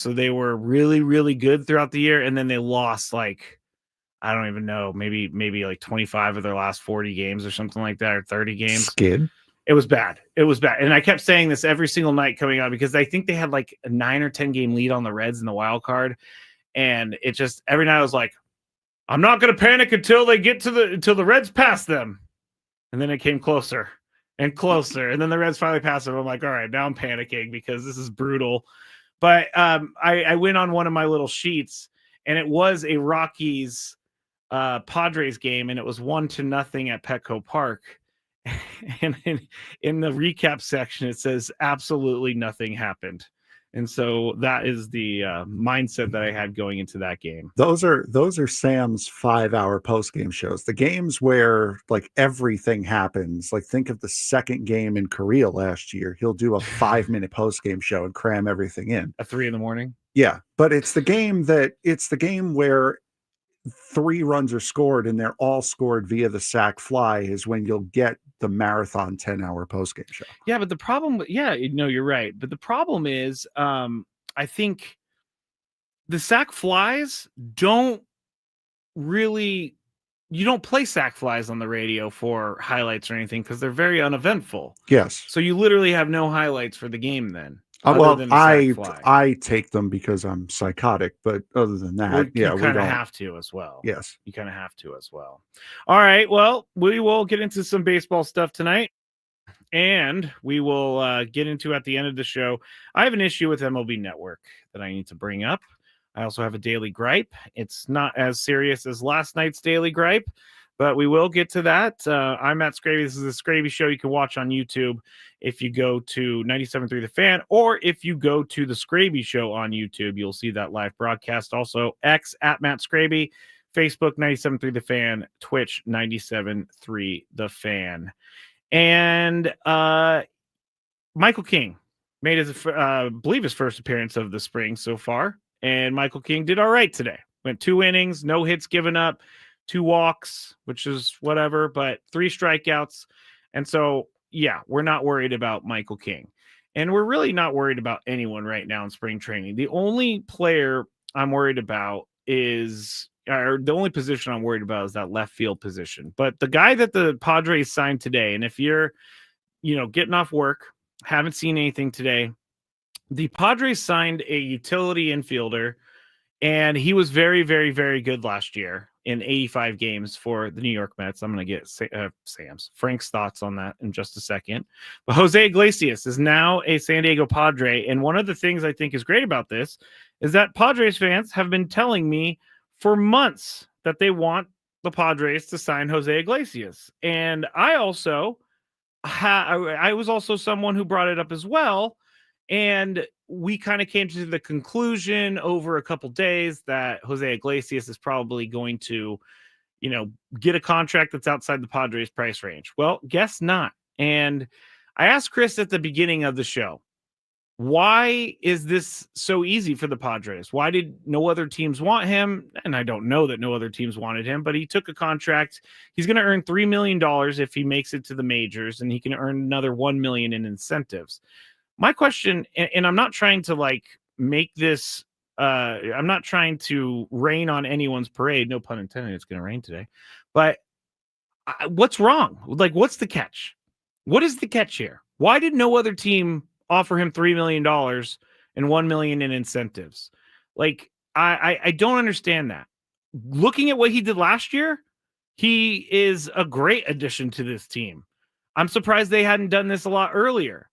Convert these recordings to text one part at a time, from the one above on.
So they were really, really good throughout the year, and then they lost like, I don't even know, maybe like 25 of their last 40 games or something like that, or 30 games. Skid. It was bad. It was bad. And I kept saying this every single night coming out because I think they had like a 9 or 10 game lead on the Reds in the wild card. And it just, every night I was like, I'm not going to panic until the Reds pass them. And then it came closer and closer. And then the Reds finally passed them. I'm like, all right, now I'm panicking because this is brutal. But I went on one of my little sheets, and it was a Rockies Padres game, and it was 1-0 at Petco Park. And in the recap section, it says absolutely nothing happened. And so that is the mindset that I had going into that game. Those are Sam's 5-hour post-game shows. The games where like everything happens, like think of the second game in Korea last year. He'll do a 5-minute post-game show and cram everything in. At 3 a.m. Yeah, but it's the game where 3 runs are scored and they're all scored via the sac fly is when you'll get the marathon 10-hour postgame show. Yeah, but the problem, you're right. But the problem is, I think the sac flies don't really, you don't play sac flies on the radio for highlights or anything because they're very uneventful. Yes. So you literally have no highlights for the game then. Well, I take them because I'm psychotic, but other than that, you kind of have to as well. Yes, you kind of have to as well. All right, well, we will get into some baseball stuff tonight, and we will get into at the end of the show. I have an issue with MLB Network that I need to bring up. I also have a daily gripe. It's not as serious as last night's daily gripe, but we will get to that. I'm Matt Skraby. This is the Skraby Show. You can watch on YouTube if you go to 97.3 The Fan, or if you go to the Skraby Show on YouTube, you'll see that live broadcast. Also, X at Matt Skraby, Facebook 97.3 The Fan, Twitch 97.3 The Fan. And Michael King made his, believe his first appearance of the spring so far. And Michael King did all right today. Went 2 innings, no hits given up, 2 walks, which is whatever, but 3 strikeouts. And so, yeah, we're not worried about Michael King. And we're really not worried about anyone right now in spring training. The only player I'm worried about or the only position I'm worried about is that left field position. But the guy that the Padres signed today, and if you're, getting off work, haven't seen anything today, the Padres signed a utility infielder, and he was very, very, very good last year in 85 games for the New York Mets. I'm going to get Frank's thoughts on that in just a second. But Jose Iglesias is now a San Diego Padre. And one of the things I think is great about this is that Padres fans have been telling me for months that they want the Padres to sign Jose Iglesias. And I also I was also someone who brought it up as well. And we kind of came to the conclusion over a couple days that Jose Iglesias is probably going to, get a contract that's outside the Padres price range. Well, guess not. And I asked Chris at the beginning of the show, why is this so easy for the Padres? Why did no other teams want him? And I don't know that no other teams wanted him, but he took a contract. He's going to earn $3 million if he makes it to the majors, and he can earn another $1 million in incentives. My question, and I'm not trying to make this, I'm not trying to rain on anyone's parade. No pun intended. It's going to rain today. But what's wrong? What's the catch? What is the catch here? Why did no other team offer him $3 million and $1 million in incentives? I don't understand that. Looking at what he did last year, he is a great addition to this team. I'm surprised they hadn't done this a lot earlier.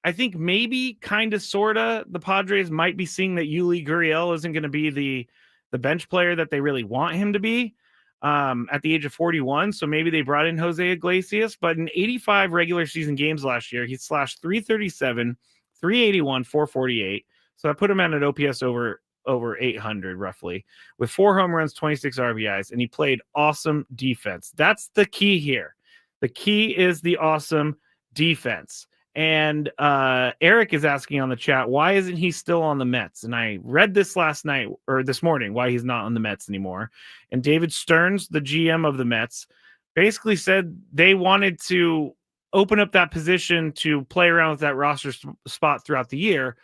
I think maybe kind of sort of the Padres might be seeing that Yuli Gurriel isn't going to be the bench player that they really want him to be at the age of 41. So maybe they brought in Jose Iglesias, but in 85 regular season games last year, he slashed 337, 381, 448. So I put him at an OPS over 800 roughly, with 4 home runs, 26 RBIs, and he played awesome defense. That's the key here. The key is the awesome defense. And Eric is asking on the chat, why isn't he still on the Mets? And I read this this morning, why he's not on the Mets anymore. And David Stearns, the GM of the Mets, basically said they wanted to open up that position to play around with that roster spot throughout the year.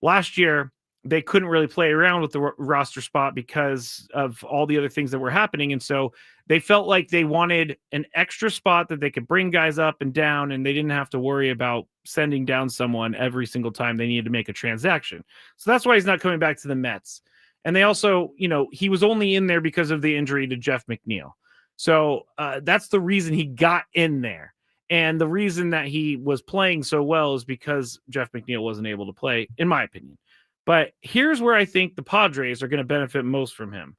Last year, they couldn't really play around with the roster spot because of all the other things that were happening. And so they felt like they wanted an extra spot that they could bring guys up and down, and they didn't have to worry about sending down someone every single time they needed to make a transaction. So that's why he's not coming back to the Mets. And they also, he was only in there because of the injury to Jeff McNeil. So that's the reason he got in there. And the reason that he was playing so well is because Jeff McNeil wasn't able to play, in my opinion. But here's where I think the Padres are going to benefit most from him.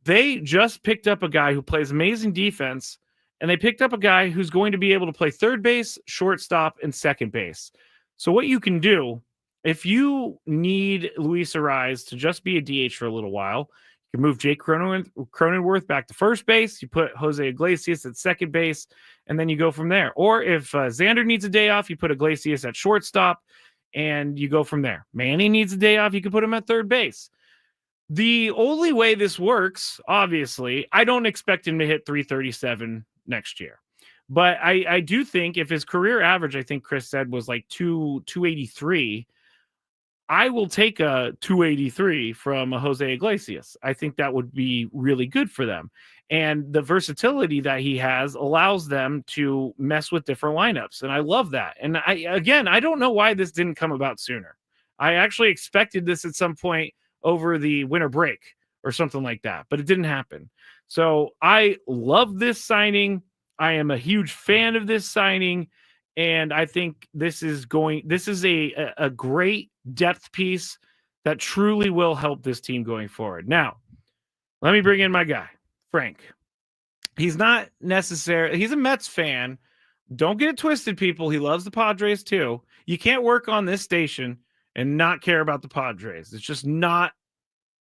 They just picked up a guy who plays amazing defense, and they picked up a guy who's going to be able to play third base, shortstop, and second base. So what you can do, if you need Luis Ariz to just be a DH for a little while, you can move Jake Cronenworth back to first base. You put Jose Iglesias at second base, and then you go from there. Or if Xander needs a day off, you put Iglesias at shortstop, and you go from there. Manny needs a day off, you can put him at third base. The only way this works, obviously, I don't expect him to hit 337 next year. But I do think if his career average, I think Chris said, was like 283, I will take a 283 from a Jose Iglesias. I think that would be really good for them. And the versatility that he has allows them to mess with different lineups. And I love that. And I don't know why this didn't come about sooner. I actually expected this at some point over the winter break or something like that, but it didn't happen. So I love this signing. I am a huge fan of this signing. And I think this is a great depth piece that truly will help this team going forward. Now, let me bring in my guy, Frank. He's not necessarily, he's a Mets fan. Don't get it twisted, people. He loves the Padres too. You can't work on this station and not care about the Padres. It's just not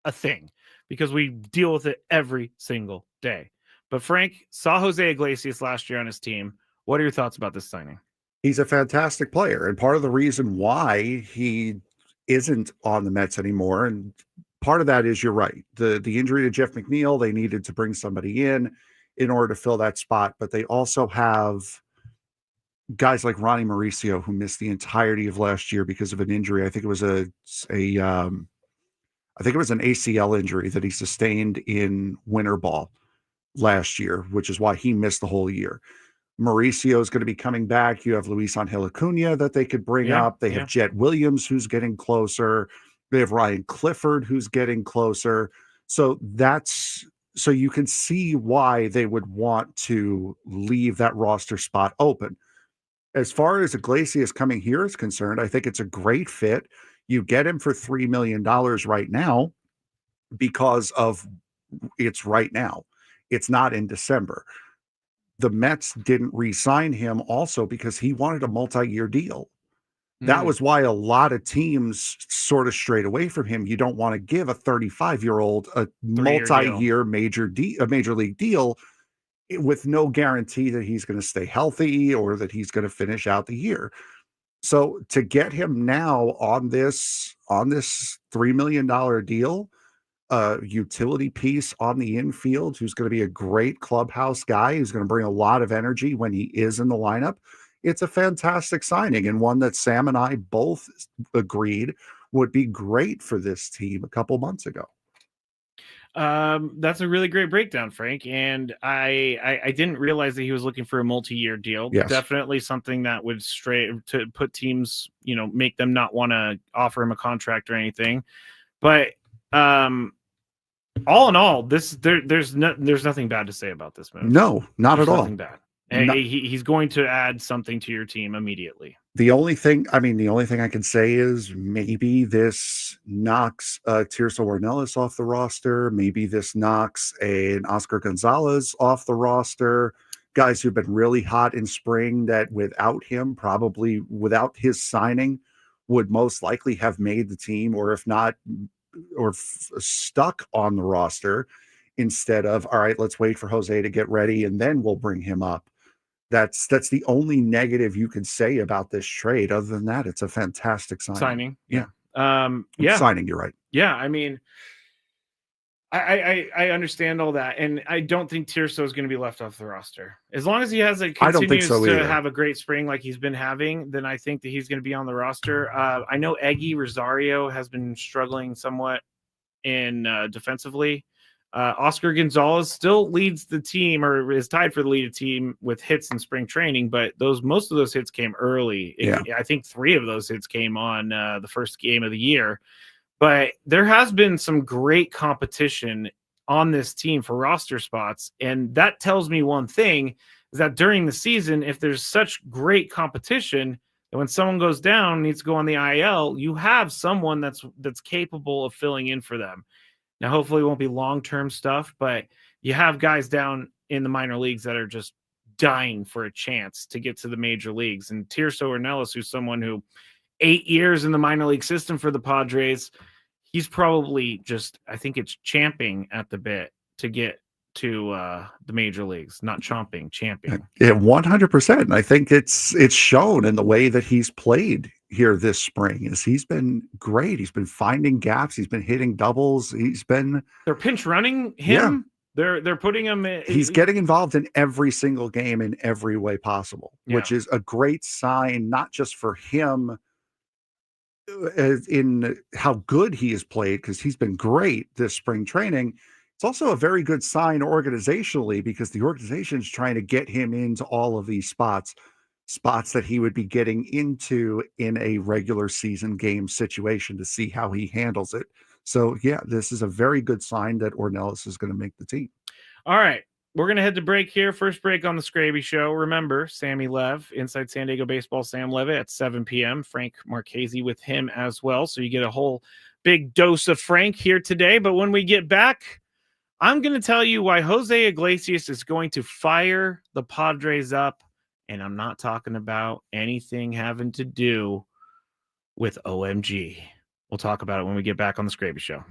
a thing because we deal with it every single day. But Frank saw Jose Iglesias last year on his team. What are your thoughts about this signing? He's a fantastic player. And part of the reason why he isn't on the Mets anymore, and part of that is, you're right, the injury to Jeff McNeil, they needed to bring somebody in order to fill that spot. But they also have guys like Ronnie Mauricio, who missed the entirety of last year because of an injury. I think it was an ACL injury that he sustained in winter ball last year, which is why he missed the whole year. Mauricio is going to be coming back. You have Luis Angel Acuna that they could bring up. They have Jet Williams, who's getting closer. They have Ryan Clifford, who's getting closer. So you can see why they would want to leave that roster spot open. As far as Iglesias coming here is concerned, I think it's a great fit. You get him for $3 million right now because of it's right now. It's not in December. The Mets didn't re-sign him also because he wanted a multi-year deal. That was why a lot of teams sort of strayed away from him. You don't want to give a 35-year-old a multi-year major league deal with no guarantee that he's going to stay healthy or that he's going to finish out the year. So to get him now on this $3 million deal, utility piece on the infield, who's going to be a great clubhouse guy, who's going to bring a lot of energy when he is in the lineup. It's a fantastic signing, and one that Sam and I both agreed would be great for this team a couple months ago. That's a really great breakdown, Frank. And I didn't realize that he was looking for a multi-year deal. Yes. Definitely something that would to put teams, make them not want to offer him a contract or anything. But all in all, there's nothing bad to say about this move. No, not at all. Nothing bad. And he's going to add something to your team immediately. The only thing I can say is maybe this knocks Tirso Ornelas off the roster. Maybe this knocks an Oscar Gonzalez off the roster. Guys who've been really hot in spring that without him, probably without his signing, would most likely have made the team, or if not, stuck on the roster instead of, all right, let's wait for Jose to get ready and then we'll bring him up. That's the only negative you can say about this trade. Other than that, it's a fantastic signing. Yeah. Signing, you're right. Yeah, I mean, I understand all that, and I don't think Tirso is going to be left off the roster. As long as he has a I don't think continues so to either. have a great spring like he's been having, then I think that he's going to be on the roster. I know Eggy Rosario has been struggling somewhat in defensively. Oscar Gonzalez still leads the team or is tied for the lead of team with hits in spring training, but most of those hits came early. Yeah. I think 3 of those hits came on the first game of the year. But there has been some great competition on this team for roster spots. And that tells me one thing is that during the season, if there's such great competition, that when someone goes down, needs to go on the IL, you have someone that's capable of filling in for them. Now, hopefully, it won't be long-term stuff, but you have guys down in the minor leagues that are just dying for a chance to get to the major leagues. And Tirso Ornelas, who's someone who 8 years in the minor league system for the Padres, he's probably just, I think it's champing at the bit to get to the major leagues, not chomping, champing. Yeah, 100%. And I think it's shown in the way that he's played here this spring. Is he's been great. He's been finding gaps. He's been hitting doubles. They're pinch running Yeah, him. They're putting him he's getting involved in every single game in every way possible, yeah. which is a great sign, not just for him as in how good he has played, because he's been great this spring training. It's also a very good sign organizationally because the organization is trying to get him into all of these spots that he would be getting into in a regular season game situation to see how he handles it. So, yeah, this is a very good sign that Ornelas is going to make the team. All right. We're going to head to break here. First break on the Skraby Show. Remember, Sammy Lev, Inside San Diego Baseball, Sam Levitt at 7 p.m. Frank Marchese with him as well. So you get a whole big dose of Frank here today. But when we get back, I'm going to tell you why Jose Iglesias is going to fire the Padres up. And I'm not talking about anything having to do with OMG. We'll talk about it when we get back on the Skraby Show.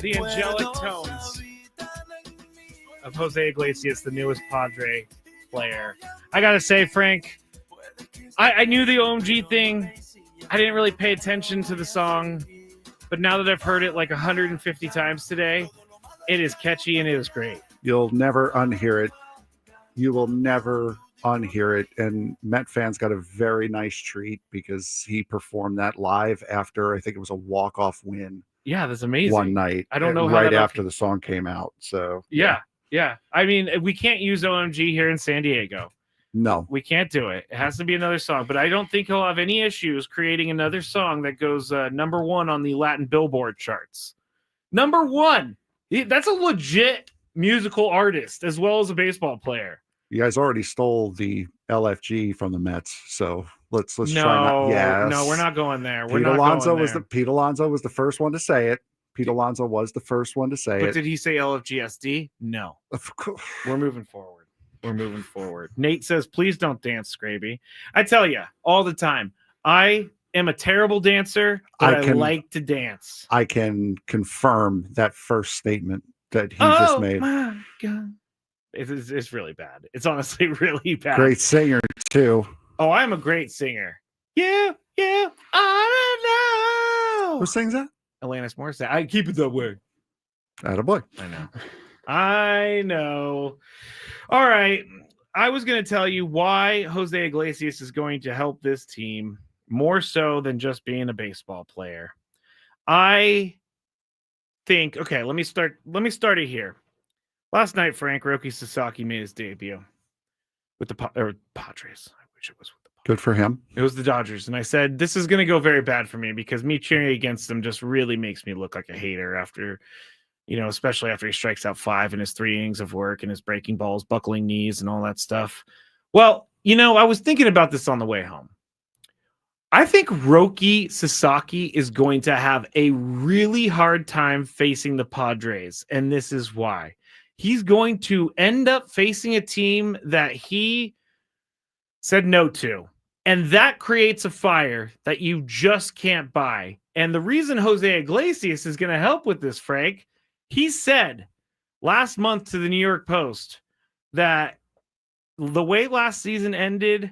The angelic tones of Jose Iglesias, the newest Padre player. I gotta say, Frank, I knew the OMG thing. I didn't really pay attention to the song, but now that I've heard it like 150 times today, it is catchy and it is great. You'll never unhear it. You will never unhear it. And Met fans got a very nice treat because he performed that live after, I think it was a walk-off win. Yeah, that's amazing. One night. I don't know how right after the song came out. So yeah. I mean, we can't use OMG here in San Diego. No, we can't do it. It has to be another song. But I don't think he'll have any issues creating another song that goes number one on the Latin Billboard charts. Number one. That's a legit musical artist as well as a baseball player. You guys already stole the LFG from the Mets, so let's try not. Yes. No, we're not going there. Pete Alonso was the first one to say it. Pete Alonso was the first one to say it. But did he say LFGSD? No. Of course. We're moving forward. Nate says, please don't dance, Skraby. I tell you all the time, I am a terrible dancer, but I like to dance. I can confirm that first statement that he just made. Oh my God. It's really bad. It's honestly really bad. Great singer too. Oh, I'm a great singer. Yeah, I don't know. Who sings that? Alanis Morissette. I keep it that way. Attaboy. I know. All right. I was going to tell you why Jose Iglesias is going to help this team more so than just being a baseball player. I think, okay, let me start it here. Last night, Frank, Roki Sasaki made his debut with the Padres. I wish it was with the Padres. Good for him. It was the Dodgers. And I said, this is going to go very bad for me because me cheering against them just really makes me look like a hater after, especially after he strikes out 5 in his 3 innings of work and his breaking balls, buckling knees and all that stuff. Well, I was thinking about this on the way home. I think Roki Sasaki is going to have a really hard time facing the Padres. And this is why. He's going to end up facing a team that he said no to. And that creates a fire that you just can't buy. And the reason Jose Iglesias is going to help with this, Frank, he said last month to the New York Post that the way last season ended,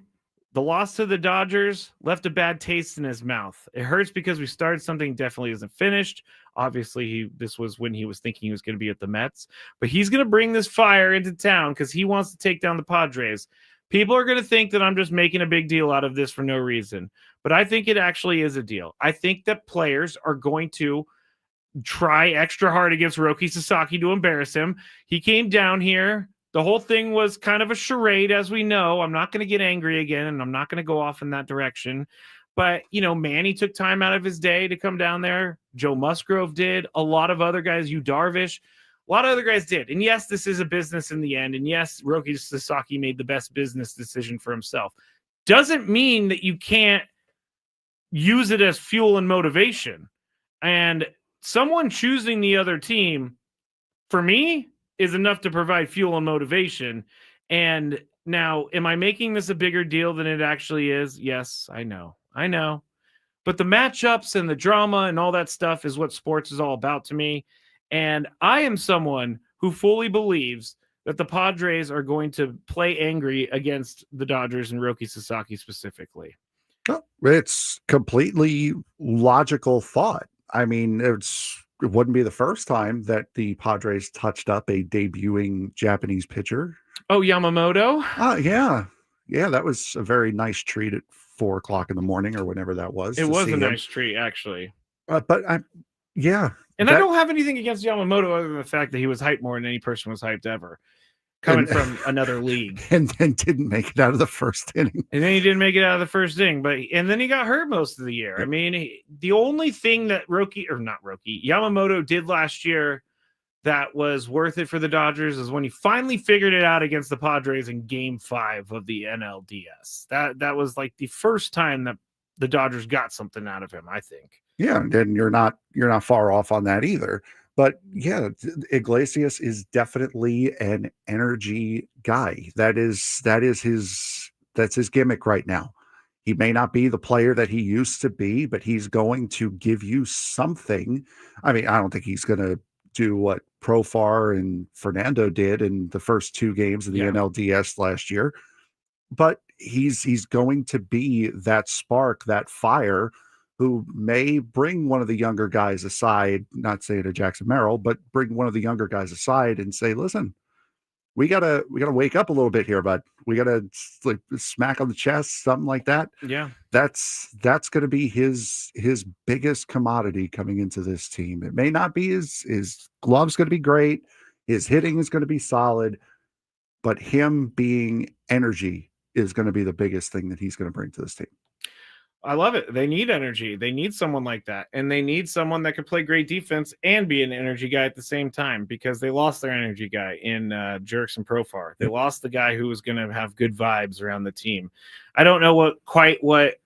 the loss to the Dodgers left a bad taste in his mouth. It hurts because we started something definitely isn't finished. Obviously, this was when he was thinking he was going to be at the Mets. But he's going to bring this fire into town because he wants to take down the Padres. People are going to think that I'm just making a big deal out of this for no reason. But I think it actually is a deal. I think that players are going to try extra hard against Roki Sasaki to embarrass him. He came down here. The whole thing was kind of a charade, as we know. I'm not going to get angry again, and I'm not going to go off in that direction. But, Manny took time out of his day to come down there. Joe Musgrove did. A lot of other guys, Darvish, a lot of other guys did. And yes, this is a business in the end. And yes, Roki Sasaki made the best business decision for himself. Doesn't mean that you can't use it as fuel and motivation. And someone choosing the other team, for me, is enough to provide fuel and motivation. And now, am I making this a bigger deal than it actually is? Yes, I know. But the matchups and the drama and all that stuff is what sports is all about to me. And I am someone who fully believes that the Padres are going to play angry against the Dodgers and Roki Sasaki specifically. It's completely logical thought. I mean, it wouldn't be the first time that the Padres touched up a debuting Japanese pitcher. Oh, Yamamoto? Yeah. Yeah, that was a very nice treat at 4:00 in the morning or whenever that was. It was a nice treat, actually. Yeah. And I don't have anything against Yamamoto other than the fact that he was hyped more than any person was hyped ever. Coming from another league. And then didn't make it out of the first inning. And then he didn't make it out of the first inning. And then he got hurt most of the year. I mean, the only thing that Yamamoto did last year that was worth it for the Dodgers is when he finally figured it out against the Padres in Game 5 of the NLDS. That was like the first time that the Dodgers got something out of him, I think. Yeah, and you're not far off on that either. But yeah, Iglesias is definitely an energy guy. That's his gimmick right now. He may not be the player that he used to be, but he's going to give you something. I mean, I don't think he's going to do what Profar and Fernando did in the first 2 games of the NLDS last year, but he's going to be that spark, that fire, who may bring one of the younger guys aside, not saying to Jackson Merrill, but bring one of the younger guys aside and say, listen, we gotta wake up a little bit here, bud. We gotta like smack on the chest, something like that. Yeah. That's gonna be his biggest commodity coming into this team. It may not be his glove's gonna be great, his hitting is gonna be solid, but him being energy is gonna be the biggest thing that he's gonna bring to this team. I love it. They need energy. They need someone like that. And they need someone that could play great defense and be an energy guy at the same time, because they lost their energy guy in Jerks and Profar. They lost the guy who was going to have good vibes around the team. I don't know what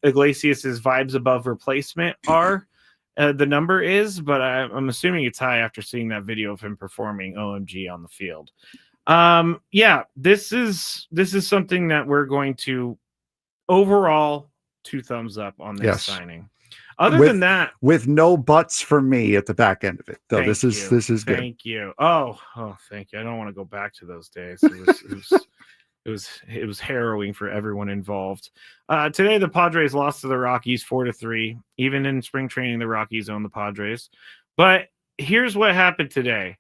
Iglesias's vibes above replacement are. The number is, but I'm assuming it's high after seeing that video of him performing OMG on the field. Yeah, this is something that we're going to overall 2 thumbs up on this signing. Other than that, with no buts for me at the back end of it, though, this is good. Thank you. Oh, thank you. I don't want to go back to those days. It was harrowing for everyone involved. Today, the Padres lost to the Rockies 4-3. Even in spring training, the Rockies own the Padres. But here's what happened today.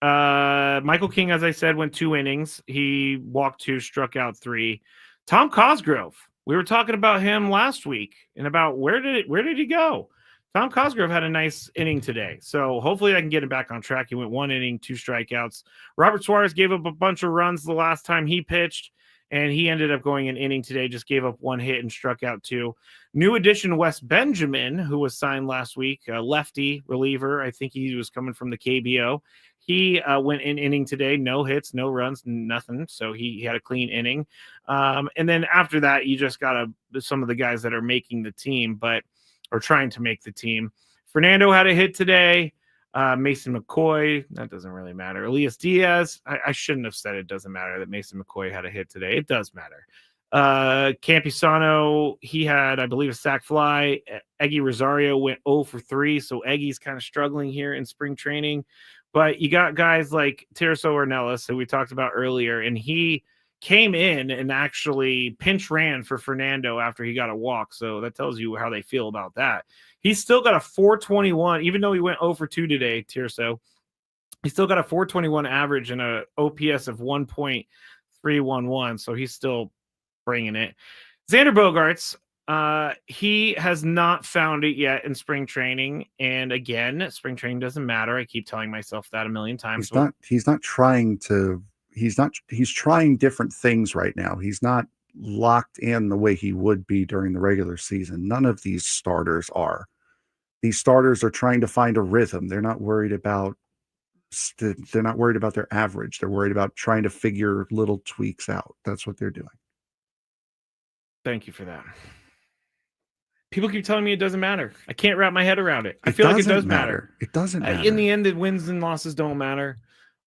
Michael King, as I said, went 2 innings. He walked 2, struck out 3. Tom Cosgrove. We were talking about him last week and about where did he go? Tom Cosgrove had a nice inning today. So hopefully I can get him back on track. He went 1 inning, 2 strikeouts. Robert Suarez gave up a bunch of runs the last time he pitched, and he ended up going an inning today, just gave up 1 hit and struck out 2. New addition Wes Benjamin, who was signed last week, a lefty reliever. I think he was coming from the KBO. He went in inning today, no hits, no runs, nothing. So he had a clean inning. And then after that, you just got some of the guys that are making the team, or trying to make the team. Fernando had a hit today. Mason McCoy, that doesn't really matter. Elias Diaz, I shouldn't have said it doesn't matter that Mason McCoy had a hit today. It does matter. Campisano, he had, I believe, a sac fly. Eggy Rosario went 0 for 3. So Eggy's kind of struggling here in spring training. But you got guys like Tirso Ornelas, who we talked about earlier, and he came in and actually pinch ran for Fernando after he got a walk. So that tells you how they feel about that. He's still got a 421, even though he went 0 for 2 today, Tirso. He's still got a 421 average and a OPS of 1.311. So he's still bringing it. Xander Bogaerts, he has not found it yet in spring training. And again, spring training doesn't matter. I keep telling myself that a million times. He's trying different things right now. He's not locked in the way he would be during the regular season. None of these starters are. These starters are trying to find a rhythm. They're not worried about their average. They're worried about trying to figure little tweaks out. That's what they're doing. Thank you for that. People keep telling me it doesn't matter. I can't wrap my head around it. I feel like it does matter. It doesn't matter. In the end, the wins and losses don't matter.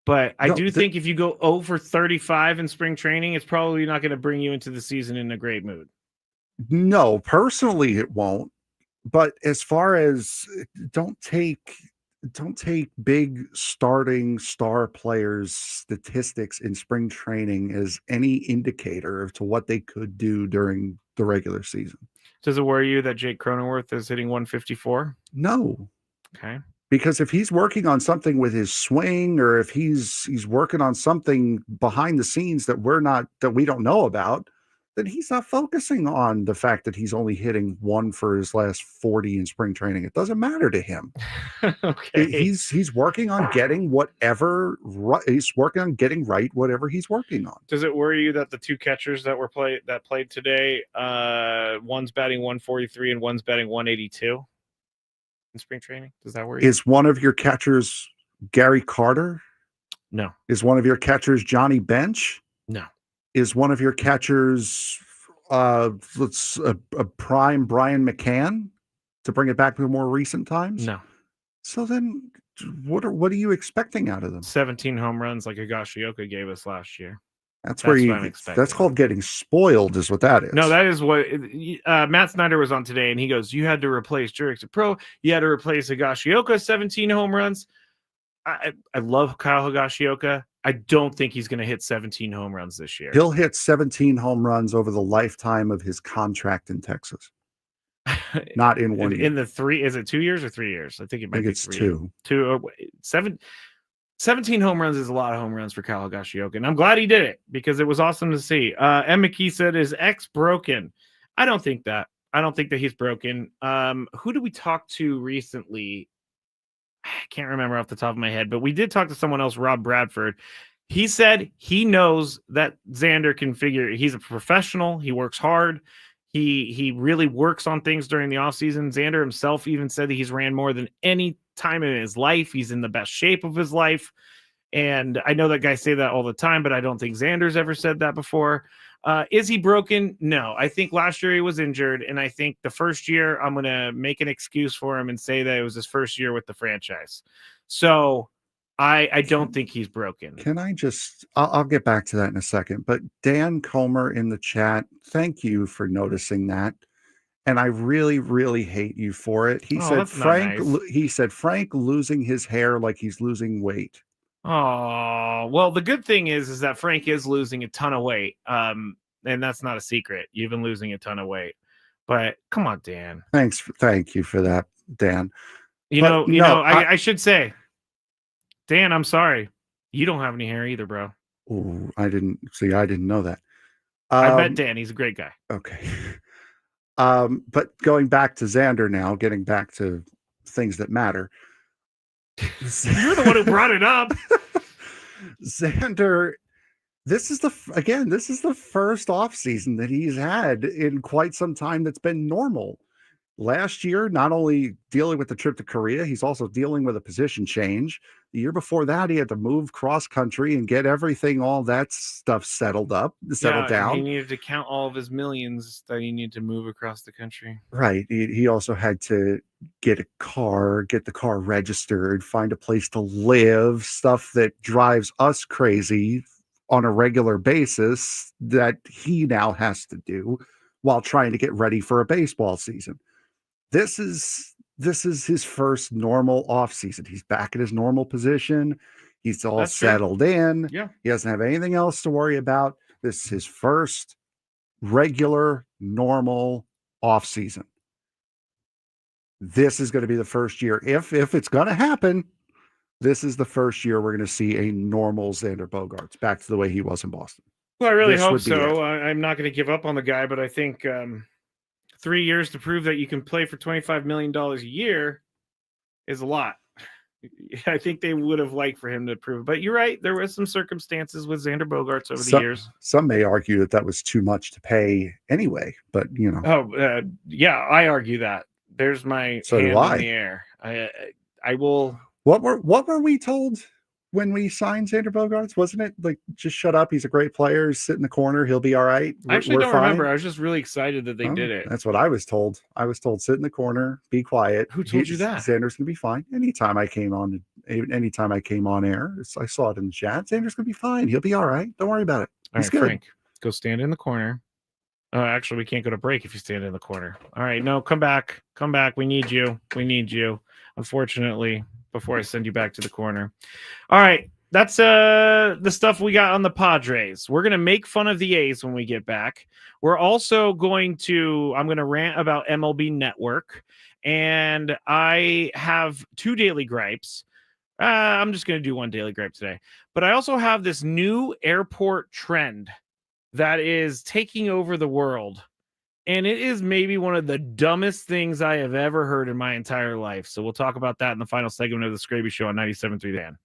But I do think if you go 0 for 35 in spring training, it's probably not going to bring you into the season in a great mood. No, personally, it won't. But as far as don't take big starting star players' statistics in spring training as any indicator to what they could do during the regular season. Does it worry you that Jake Cronenworth is hitting 154? No. Okay. Because if he's working on something with his swing, or if he's working on something behind the scenes that we don't know about, then he's not focusing on the fact that he's only hitting 1 for his last 40 in spring training. It doesn't matter to him. Okay. He's working on getting he's working on getting right whatever he's working on. Does it worry you that the 2 catchers that played today, one's batting 143 and one's batting 182 in spring training? Does that worry you? Is one of your catchers Gary Carter? No. Is one of your catchers Johnny Bench? No. Is one of your catchers a prime Brian McCann, to bring it back to more recent times? No. So then what are you expecting out of them? 17 home runs like Higashioka gave us last year. That's called getting spoiled, is what that is. No, that is what Matt Snyder was on today, and he goes, you had to replace Jurickson Pro. You had to replace Higashioka, 17 home runs. I love Kyle Higashioka. I don't think he's going to hit 17 home runs this year. He'll hit 17 home runs over the lifetime of his contract in Texas. Not in 1 year. In the 3, is it 2 years or 3 years? I think it might be it's 3. 2. 17 home runs is a lot of home runs for Kyle Higashioka, and I'm glad he did it because it was awesome to see. M. McKee said, "Is X broken?" I don't think that. I don't think that he's broken. Who did we talk to recently? I can't remember off the top of my head, but we did talk to someone else, Rob Bradford. He said he knows that Xander can figure. He's a professional. He works hard. He really works on things during the offseason. Xander himself even said that he's ran more than any time in his life. He's in the best shape of his life. And I know that guys say that all the time, but I don't think Xander's ever said that before. Is he broken? No. I think last year he was injured, and I think the first year I'm going to make an excuse for him and say that it was his first year with the franchise. So I don't think he's broken. Can I just, I'll get back to that in a second, but Dan Comer in the chat, thank you for noticing that. And I really, really hate you for it. He said, Frank losing his hair like he's losing weight. Oh, well, the good thing is that Frank is losing a ton of weight. And that's not a secret. You've been losing a ton of weight. But come on, Dan. Thank you for that, Dan. I should say, Dan, I'm sorry. You don't have any hair either, bro. Oh, I didn't know that. I bet Dan, he's a great guy. Okay. But going back to Xander now, getting back to things that matter. You're the one who brought it up. Xander, this is the first offseason that he's had in quite some time that's been normal. Last year, not only dealing with the trip to Korea, he's also dealing with a position change. The year before that, he had to move cross country and get all that stuff settled down. He needed to count all of his millions that he needed to move across the country. Right. He also had to get the car registered, find a place to live, stuff that drives us crazy on a regular basis that he now has to do while trying to get ready for a baseball season. This is his first normal offseason. He's back in his normal position. He's all settled in. Yeah. He doesn't have anything else to worry about. This is his first regular, normal offseason. This is going to be the first year. If it's going to happen, this is the first year we're going to see a normal Xander Bogaerts back to the way he was in Boston. Well, I really hope so. I'm not going to give up on the guy, but I think 3 years to prove that you can play for $25 million a year is a lot. I think they would have liked for him to prove, but you're right. There was some circumstances with Xander Bogaerts over the years. Some may argue that was too much to pay anyway, but you know. Oh, yeah, I argue that. There's my hand in the air. I will. What were we told when we signed Xander Bogaerts? Wasn't it like, just shut up? He's a great player. Sit in the corner. He'll be all right. I actually don't remember. I was just really excited that they did it. That's what I was told. I was told, sit in the corner, be quiet. Who told you that? Xander's gonna be fine. Anytime I came on air, I saw it in the chat. Xander's gonna be fine. He'll be all right. Don't worry about it. He's good. Frank, go stand in the corner. Oh, actually, we can't go to break if you stand in the corner. All right, no, come back. Come back. We need you. Unfortunately, before I send you back to the corner. All right. That's the stuff we got on the Padres. We're going to make fun of the A's when we get back. We're also I'm going to rant about MLB Network. And I have 2 daily gripes. I'm just going to do 1 daily gripe today. But I also have this new airport trend that is taking over the world. And it is maybe one of the dumbest things I have ever heard in my entire life. So we'll talk about that in the final segment of the Skraby Show on 97.3 The Fan.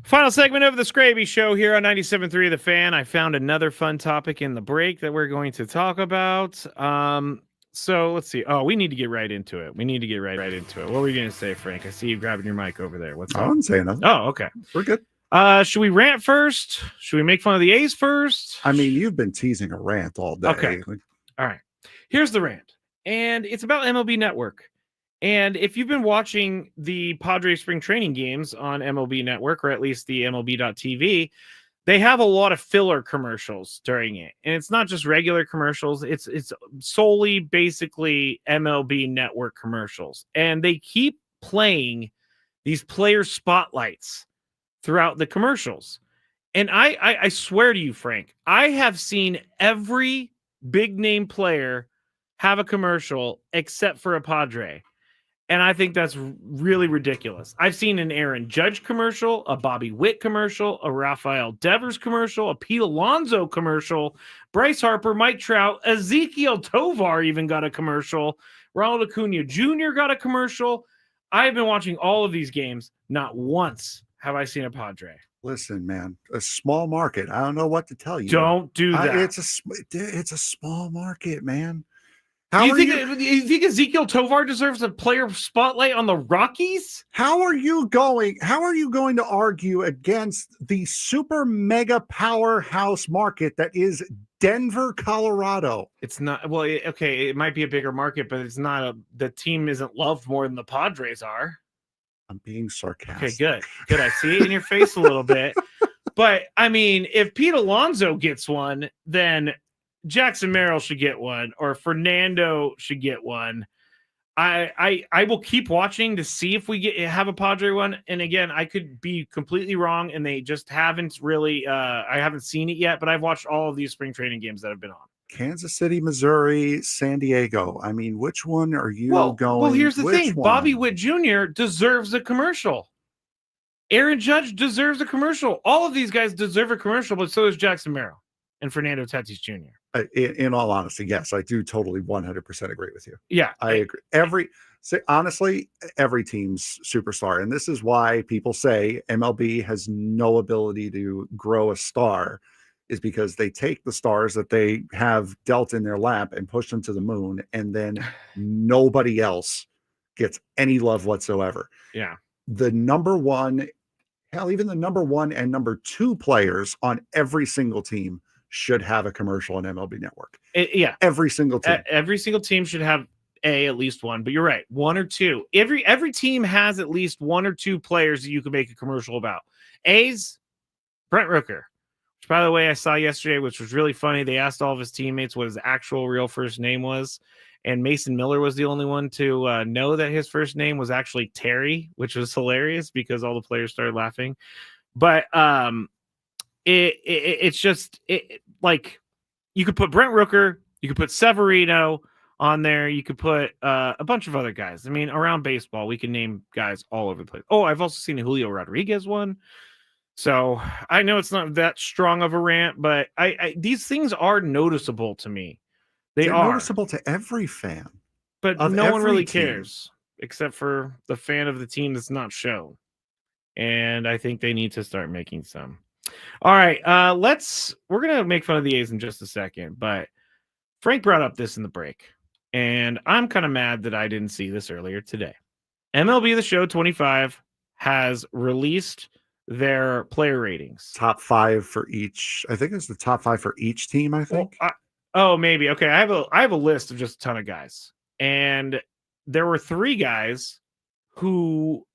Final segment of the Skraby Show here on 97.3 The Fan. I found another fun topic in the break that we're going to talk about. So let's see. Oh, we need to get right into it. What were you going to say, Frank? I see you grabbing your mic over there. What's up? I wasn't saying nothing. Oh, okay. We're good. Should we rant first? Should we make fun of the A's first? I mean, you've been teasing a rant all day. Okay. All right. Here's the rant. And it's about MLB Network. And if you've been watching the Padres spring training games on MLB Network, or at least the MLB.TV, they have a lot of filler commercials during it. And it's not just regular commercials. It's solely basically MLB Network commercials. And they keep playing these player spotlights throughout the commercials. And I swear to you, Frank, I have seen every big name player have a commercial except for a Padre. And I think that's really ridiculous. I've seen an Aaron Judge commercial, a Bobby Witt commercial, a Rafael Devers commercial, a Pete Alonso commercial, Bryce Harper, Mike Trout, Ezekiel Tovar even got a commercial, Ronald Acuna Jr. got a commercial. I've been watching all of these games. Not once have I seen a Padre. Listen, man, a small market. I don't know what to tell you. Don't do that. It's a small market, man. Do you think Ezekiel Tovar deserves a player spotlight on the Rockies? How are you going to argue against the super mega powerhouse market that is Denver, Colorado? It's not. Well, okay, it might be a bigger market, but it's not. The team isn't loved more than the Padres are. I'm being sarcastic. Okay, good. I see it in your face a little bit. But I mean, if Pete Alonso gets one, then Jackson Merrill should get one, or Fernando should get one. I will keep watching to see if we have a Padre one. And again, I could be completely wrong, and they just haven't really. I haven't seen it yet, but I've watched all of these spring training games that have been on. Kansas City, Missouri, San Diego. I mean, which one are you going? Well, here's the thing: one? Bobby Witt Jr. deserves a commercial. Aaron Judge deserves a commercial. All of these guys deserve a commercial, but so does Jackson Merrill and Fernando Tatis Jr. In all honesty, yes, I do totally 100% agree with you. Yeah, I agree. Honestly, every team's superstar. And this is why people say MLB has no ability to grow a star, is because they take the stars that they have dealt in their lap and push them to the moon. And then nobody else gets any love whatsoever. Yeah. The number one, hell, even the number one and number two players on every single team should have a commercial on MLB Network. Yeah. Every single team. Every single team should have at least one, but you're right. One or two. Every team has at least one or two players that you can make a commercial about. A's, Brent Rooker, which, by the way, I saw yesterday, which was really funny. They asked all of his teammates what his actual real first name was, and Mason Miller was the only one to know that his first name was actually Terry, which was hilarious because all the players started laughing. But it's just like you could put Brent Rooker, you could put Severino on there, you could put a bunch of other guys. I mean, around baseball, we can name guys all over the place. Oh, I've also seen a Julio Rodriguez one. So I know it's not that strong of a rant, but I these things are noticeable to me. They're noticeable to every fan, but no one really cares except for the fan of the team that's not shown. And I think they need to start making some. All right, we're gonna make fun of the A's in just a second, but Frank brought up this in the break, and I'm kind of mad that I didn't see this earlier today. MLB The Show 25 has released their player ratings. Top 5 for each. I think it's the top 5 for each team, I think. Well, maybe. Okay, I have a list of just a ton of guys. And there were 3 guys who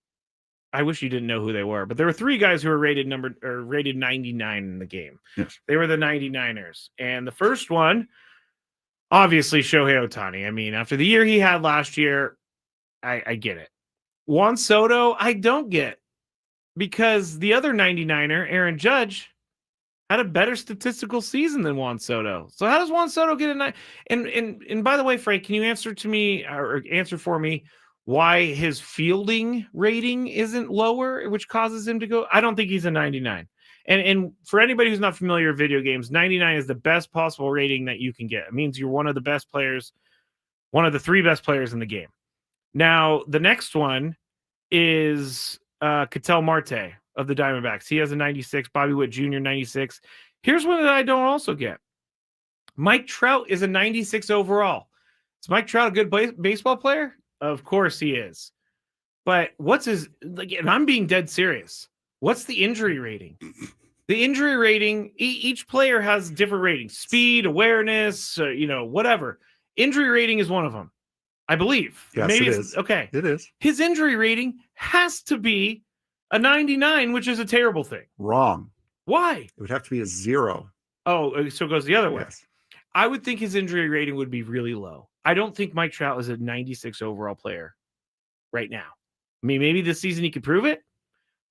I wish you didn't know who they were, but there were 3 guys who were rated 99 in the game. Yes. They were the 99ers. And the first one, obviously, Shohei Ohtani. I mean, after the year he had last year, I get it. Juan Soto, I don't get, because the other 99er, Aaron Judge, had a better statistical season than Juan Soto. So how does Juan Soto get a 9? And by the way, Frank, can you answer for me why his fielding rating isn't lower, which causes him to go? I don't think he's a 99. And for anybody who's not familiar with video games, 99 is the best possible rating that you can get. It means you're one of the best players, one of the 3 best players in the game. Now, the next one is Ketel Marte of the Diamondbacks. He has a 96. Bobby Witt Jr. 96. Here's one that I don't also get. Mike Trout is a 96 overall. Is Mike Trout a good baseball player? Of course he is. But what's his, like, and I'm being dead serious. What's the injury rating? The injury rating, each player has different ratings. Speed, awareness, whatever. Injury rating is one of them, I believe. Yes, maybe it it's is. okay. It is. His injury rating has to be a 99, which is a terrible thing. Wrong. Why? It would have to be a 0. Oh, so it goes the other way. Yes. I would think his injury rating would be really low. I don't think Mike Trout is a 96 overall player right now. I mean, maybe this season he could prove it,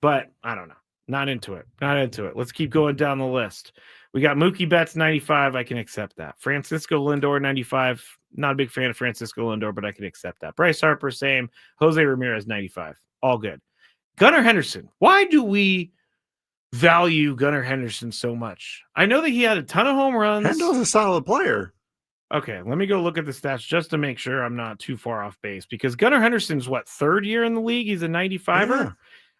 but I don't know. Not into it. Let's keep going down the list. We got Mookie Betts, 95. I can accept that. Francisco Lindor, 95. Not a big fan of Francisco Lindor, but I can accept that. Bryce Harper, same. Jose Ramirez, 95. All good. Gunnar Henderson. Why do we value Gunnar Henderson so much? I know that he had a ton of home runs. Hendo's a solid player. Okay, let me go look at the stats just to make sure I'm not too far off base, because Gunnar Henderson's third year in the league? He's a 95er?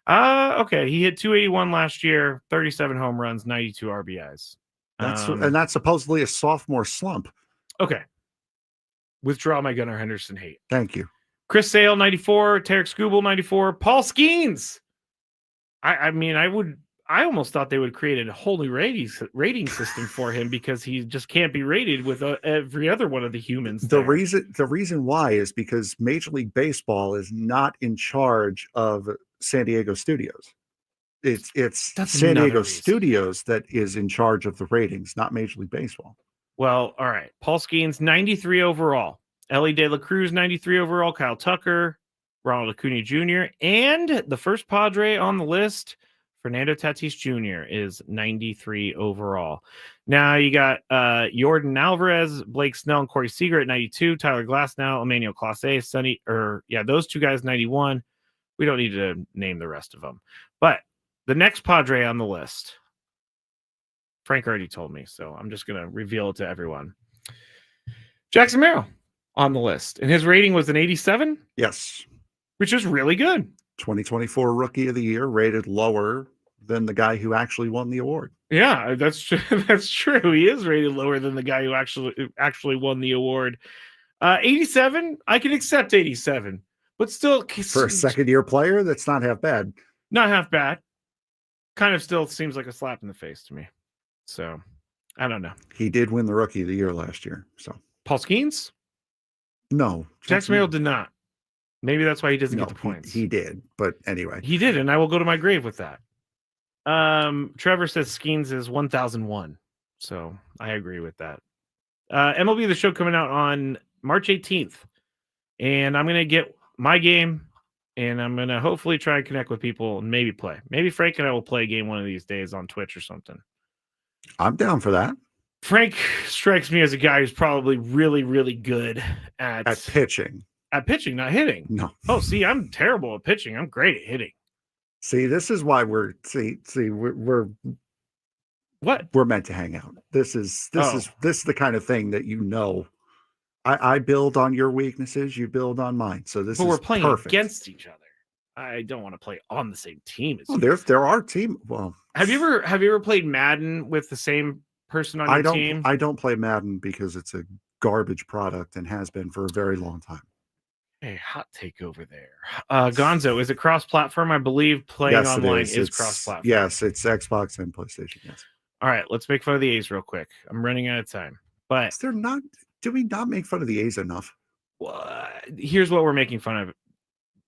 Yeah. Okay, he hit 281 last year, 37 home runs, 92 RBIs. And that's supposedly a sophomore slump. Okay. Withdraw my Gunnar Henderson hate. Thank you. Chris Sale, 94. Tarek Skubal, 94. Paul Skeens. I almost thought they would create a whole new rating system for him, because he just can't be rated with every other one of the humans. The reason why is because Major League Baseball is not in charge of San Diego Studios. It's San Diego Studios that is in charge of the ratings, not Major League Baseball. Well, all right. Paul Skeens, 93 overall. Ellie De La Cruz, 93 overall. Kyle Tucker, Ronald Acuna Jr., and the first Padre on the list, Fernando Tatis Jr., is 93 overall. Now you got Yordan Alvarez, Blake Snell, and Corey Seager at 92. Tyler Glasnow, Emmanuel Clase, those two guys, 91. We don't need to name the rest of them. But the next Padre on the list, Frank already told me, so I'm just going to reveal it to everyone. Jackson Merrill on the list, and his rating was an 87? Yes. Which is really good. 2024 Rookie of the Year, rated lower than the guy who actually won the award. Yeah, that's true. That's true. He is rated lower than the guy who actually won the award. 87, I can accept 87, but still, for a second-year player, that's not half bad. Not half bad. Kind of still seems like a slap in the face to me. So, I don't know. He did win the Rookie of the Year last year. So Paul Skeens? No, Jackson Merrill did not. Maybe that's why he doesn't get the points. He did, but anyway. He did, and I will go to my grave with that. Trevor says Skeens is 1001. So I agree with that. MLB The Show coming out on March 18th. And I'm going to get my game, and I'm going to hopefully try and connect with people and maybe play. Maybe Frank and I will play a game one of these days on Twitch or something. I'm down for that. Frank strikes me as a guy who's probably really, really good at pitching. At pitching, not hitting. No. Oh, see, I'm terrible at pitching. I'm great at hitting. See, this is why we're meant to hang out. This is the kind of thing that I build on your weaknesses, you build on mine. So we're playing perfect. Against each other. I don't want to play on the same team as you. There are team. Well, have you ever played Madden with the same person on your team? I don't play Madden because it's a garbage product and has been for a very long time. Hey, hot take over there. Gonzo, is it cross-platform? I believe playing online is cross-platform. Yes, it's Xbox and PlayStation. Yes. All right, let's make fun of the A's real quick. I'm running out of time. But do we not make fun of the A's enough? Here's what we're making fun of.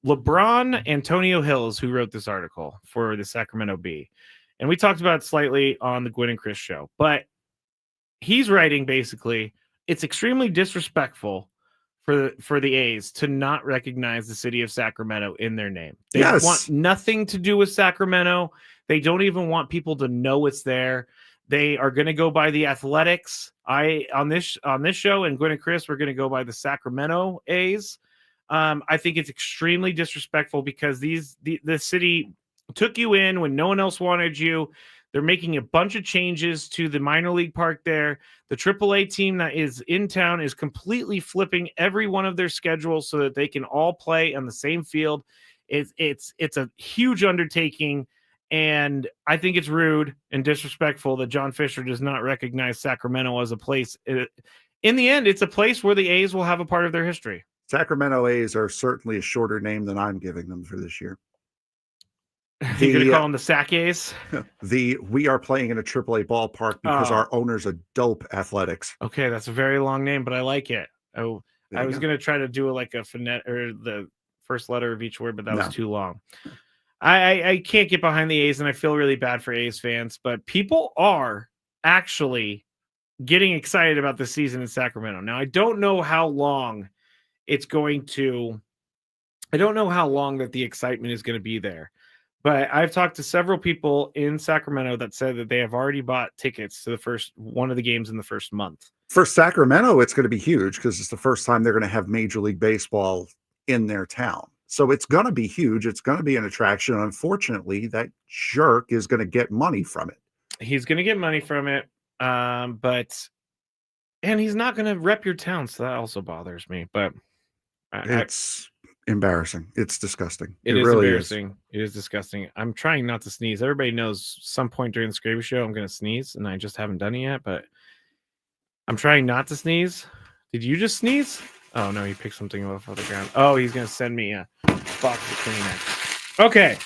LeBron Antonio Hills, who wrote this article for the Sacramento Bee. And we talked about it slightly on the Gwynn and Chris show. But he's writing basically, it's extremely disrespectful for the A's to not recognize the city of Sacramento in their name. They want nothing to do with Sacramento. They don't even want people to know it's there. They are going to go by the Athletics. On this show, and Gwynn and Chris, we're going to go by the Sacramento A's. I think it's extremely disrespectful because the city took you in when no one else wanted you. They're making a bunch of changes to the minor league park there. The AAA team that is in town is completely flipping every one of their schedules so that they can all play on the same field. It's a huge undertaking, And I think it's rude and disrespectful that John Fisher does not recognize Sacramento as a place. In the end, it's a place where the A's will have a part of their history. Sacramento A's are certainly a shorter name than I'm giving them for this year. You're going to call them the Sac A's? We are playing in a AAA ballpark because our owner's a dope athletics. Okay, that's a very long name, but I like it. Oh, I was going to try to do like a phonetic or the first letter of each word, but that was too long. I can't get behind the A's, and I feel really bad for A's fans, but people are actually getting excited about the season in Sacramento. Now, I don't know how long that the excitement is going to be there, but I've talked to several people in Sacramento that said that they have already bought tickets to the first one of the games in the first month. For Sacramento, it's going to be huge because it's the first time they're going to have Major League Baseball in their town. So it's going to be huge. It's going to be an attraction. Unfortunately, that jerk is going to get money from it. He's going to get money from it. And he's not going to rep your town. So that also bothers me, but it's embarrassing. It's disgusting. It is really embarrassing. It is disgusting. I'm trying not to sneeze. Everybody knows some point during the Skraby Show, I'm going to sneeze, and I just haven't done it yet, but I'm trying not to sneeze. Did you just sneeze? Oh, no, he picked something off the ground. Oh, he's going to send me a box of Kleenex. Okay.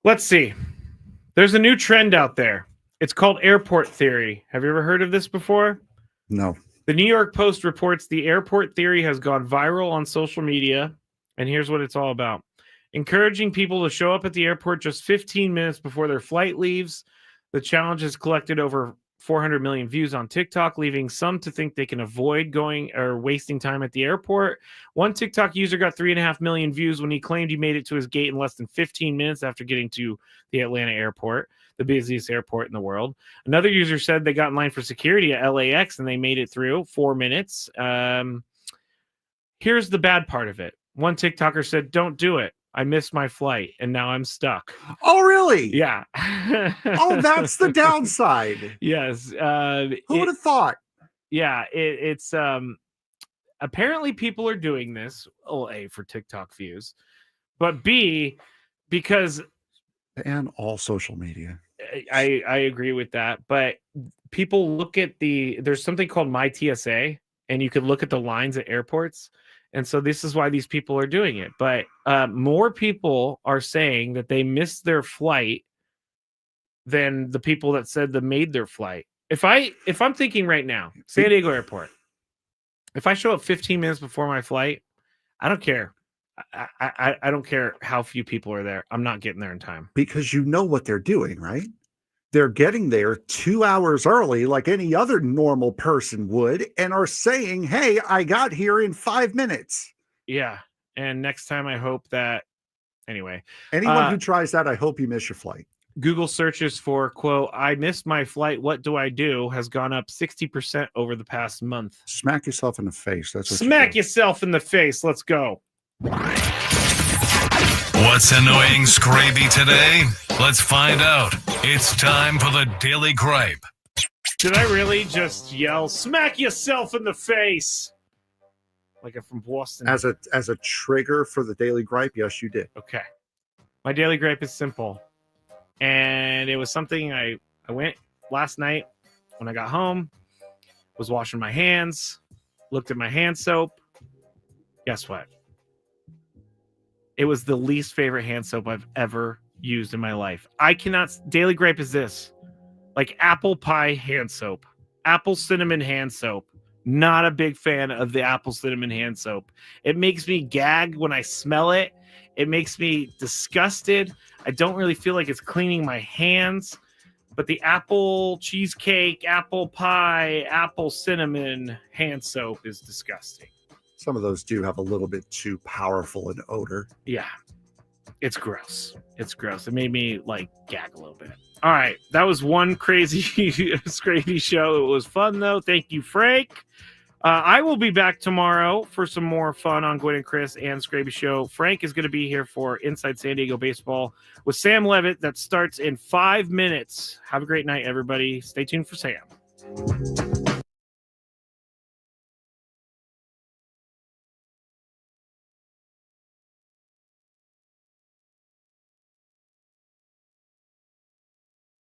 Let's see. There's a new trend out there. It's called airport theory. Have you ever heard of this before? No. The New York Post reports the airport theory has gone viral on social media, and here's what it's all about. Encouraging people to show up at the airport just 15 minutes before their flight leaves. The challenge has collected over 400 million views on TikTok, leaving some to think they can avoid going or wasting time at the airport. One TikTok user got 3.5 million views when he claimed he made it to his gate in less than 15 minutes after getting to the Atlanta airport, the busiest airport in the world. Another user said they got in line for security at LAX and they made it through 4 minutes. Here's the bad part of it. One TikToker said, "Don't do it. I missed my flight and now I'm stuck." Oh, really? Yeah. Oh, that's the downside. Yes. Who would have thought? Yeah, it's apparently people are doing this. A, for TikTok views, but B, because and all social media. I agree with that, but people look at there's something called My TSA, and you could look at the lines at airports. And so this is why these people are doing it. But more people are saying that they missed their flight than the people that said they made their flight. If I'm thinking right now, San Diego Airport, if I show up 15 minutes before my flight, I don't care. I don't care how few people are there. I'm not getting there in time. Because you know what they're doing, right? They're getting there 2 hours early like any other normal person would and are saying, "Hey, I got here in 5 minutes." Yeah. And next time I hope that anyway. Anyone who tries that, I hope you miss your flight. Google searches for, quote, "I missed my flight. What do I do?" has gone up 60% over the past month. Smack yourself in the face. That's what Smack yourself in the face. Let's go. What's annoying Skraby today? Let's find out. It's time for the Daily Gripe. Did I really just yell, "Smack yourself in the face"? Like I'm from Boston. As a trigger for the Daily Gripe, yes, you did. Okay. My Daily Gripe is simple. And it was something I went last night when I got home, was washing my hands, looked at my hand soap. Guess what? It was the least favorite hand soap I've ever used in my life. Daily Gripe is this. Like apple pie hand soap. Apple cinnamon hand soap. Not a big fan of the apple cinnamon hand soap. It makes me gag when I smell it. It makes me disgusted. I don't really feel like it's cleaning my hands. But the apple cheesecake, apple pie, apple cinnamon hand soap is disgusting. Some of those do have a little bit too powerful an odor. Yeah. It's gross. It's gross. It made me like gag a little bit. All right. That was one crazy Skraby show. It was fun though. Thank you, Frank. I will be back tomorrow for some more fun on Gwen and Chris and Skraby Show. Frank is going to be here for Inside San Diego Baseball with Sam Levitt. That starts in 5 minutes. Have a great night, everybody. Stay tuned for Sam.